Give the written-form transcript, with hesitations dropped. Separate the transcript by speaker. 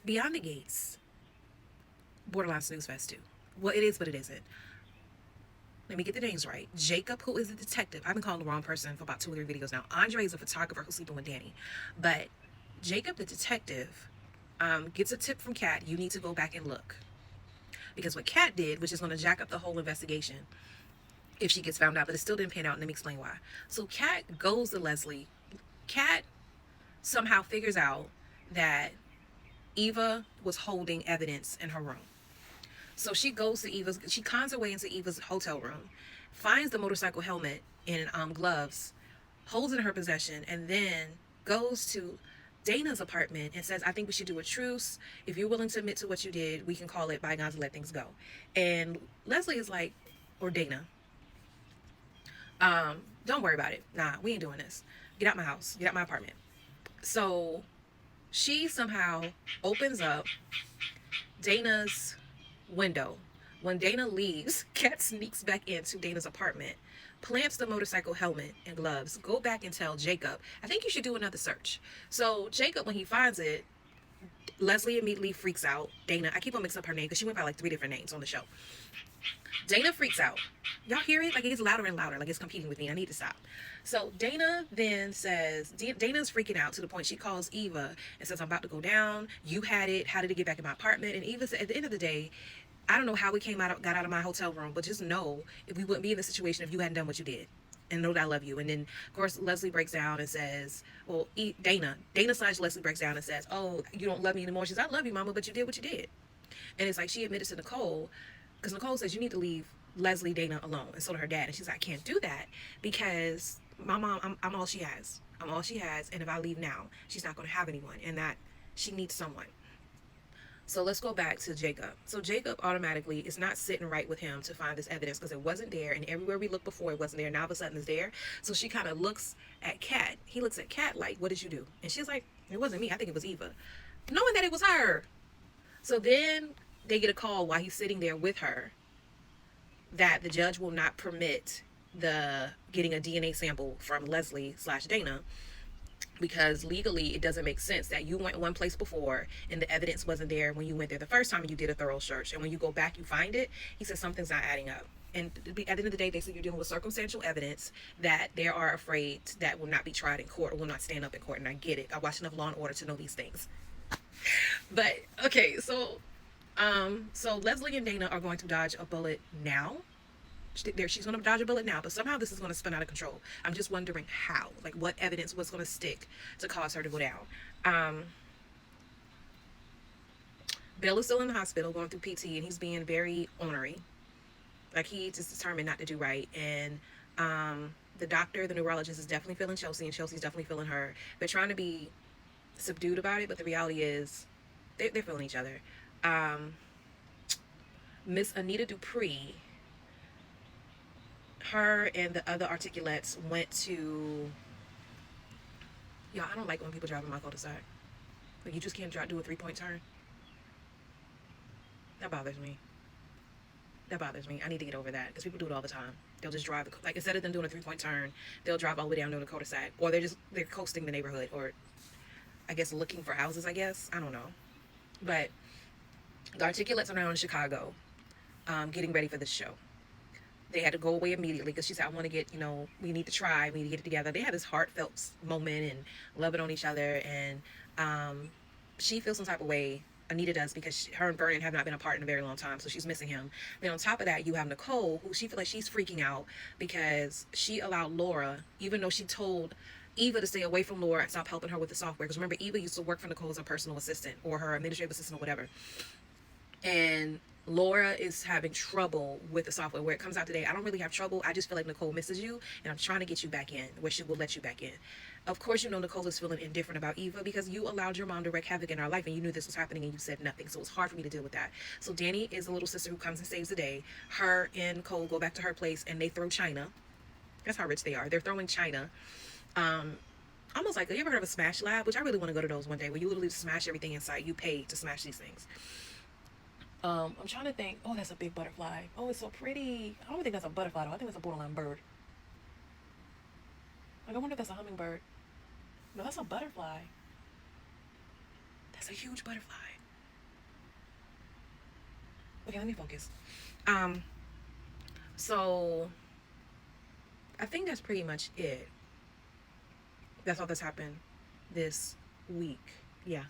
Speaker 1: Beyond the Gates, borderline snooze fest too. Well, it is, but it isn't. Let me get the names right. Jacob, who is a detective. I've been calling the wrong person for about 2 or 3 videos now. Andre is a photographer who's sleeping with Danny. But Jacob, the detective, gets a tip from Kat. You need to go back and look. Because what Kat did, which is going to jack up the whole investigation if she gets found out, but it still didn't pan out, and let me explain why. So Kat goes to Leslie. Kat somehow figures out that Eva was holding evidence in her room. So she goes to Eva's, she cons her way into Eva's hotel room, finds the motorcycle helmet and gloves, holds it in her possession, and then goes to Dana's apartment and says, I think we should do a truce. If you're willing to admit to what you did, we can call it bygones and let things go. And Leslie is like, or Dana, don't worry about it. Nah, we ain't doing this. Get out my house. Get out my apartment. So she somehow opens up Dana's window. When Dana leaves, Kat sneaks back into Dana's apartment, plants the motorcycle helmet and gloves, go back and tell Jacob, I think you should do another search. So Jacob, when he finds it, Leslie immediately freaks out. Dana, I keep on mixing up her name because she went by like 3 different names on the show. Dana freaks out. Y'all hear it? Like it gets louder and louder, like it's competing with me. I need to stop. So Dana then says, Dana's freaking out to the point she calls Eva and says, I'm about to go down. You had it. How did it get back in my apartment? And Eva said, at the end of the day, I don't know how we got out of my hotel room, but just know if we wouldn't be in this situation if you hadn't done what you did. And know that I love you. And then, of course, Leslie breaks down and says, well, Dana slash Leslie breaks down and says, oh, you don't love me anymore. She says, I love you, mama, but you did what you did. And it's like she admitted to Nicole, because Nicole says, you need to leave Leslie, Dana alone. And so did her dad. And she's like, I can't do that because my mom, I'm all she has. I'm all she has. And if I leave now, she's not going to have anyone. And that she needs someone. So let's go back to Jacob. So Jacob automatically is not sitting right with him to find this evidence because it wasn't there. And everywhere we looked before, it wasn't there. Now all of a sudden it's there. So she kind of looks at Kat. He looks at Kat like, what did you do? And she's like, it wasn't me. I think it was Eva. Knowing that it was her. So then they get a call while he's sitting there with her that the judge will not permit the getting a DNA sample from Leslie slash Dana because legally it doesn't make sense that you went one place before and the evidence wasn't there when you went there the first time and you did a thorough search, and when you go back you find it. He says something's not adding up. And at the end of the day, they say you're dealing with circumstantial evidence that they are afraid that will not be tried in court or will not stand up in court. And I get it. I watch enough Law and Order to know these things. But okay, so Leslie and Dana are going to dodge a bullet now. She's going to dodge a bullet now, but somehow this is going to spin out of control. I'm just wondering how, like what evidence was going to stick to cause her to go down. Bill is still in the hospital going through PT, and he's being very ornery. Like he just determined not to do right. And the doctor, the neurologist, is definitely feeling Chelsea, and Chelsea's definitely feeling her. They're trying to be subdued about it, but the reality is they're feeling each other. Miss Anita Dupree, her and the other articulates went to, y'all, I don't like when people drive in my cul-de-sac. Like you just can't do a 3-point turn. That bothers me. I need to get over that because people do it all the time. They'll just drive, like instead of them doing a 3-point turn, they'll drive all the way down to the cul-de-sac, or they're coasting the neighborhood, or I guess looking for houses, I guess. I don't know. But the articulates are now in Chicago, getting ready for this show. They had to go away immediately because she said, I want to get, we need to try, we need to get it together. They had this heartfelt moment and loving on each other. And she feels some type of way. Anita does, because her and Vernon have not been apart in a very long time, so she's missing him. Then on top of that, you have Nicole, who she feels like she's freaking out because she allowed Laura, even though she told Eva to stay away from Laura and stop helping her with the software. Because remember, Eva used to work for Nicole as a personal assistant or her administrative assistant or whatever. And Laura is having trouble with the software. Where it comes out today, I don't really have trouble. I just feel like Nicole misses you, and I'm trying to get you back in where she will let you back in. Of course, Nicole is feeling indifferent about Eva because you allowed your mom to wreak havoc in our life, and you knew this was happening, and you said nothing. So it's hard for me to deal with that. So Danny is a little sister who comes and saves the day. Her and Nicole go back to her place, and they throw China. That's how rich they are. They're throwing China. Almost like, have you ever heard of a smash lab? Which I really want to go to those one day, where you literally smash everything inside. You pay to smash these things. I'm trying to think. Oh, that's a big butterfly. Oh, it's so pretty. I don't think that's a butterfly though. I think that's a borderline bird. Like, I wonder if that's a hummingbird. No, that's a butterfly. That's a huge butterfly. Okay, let me focus. Um, so I think that's pretty much it. That's all that's happened this week. Yeah.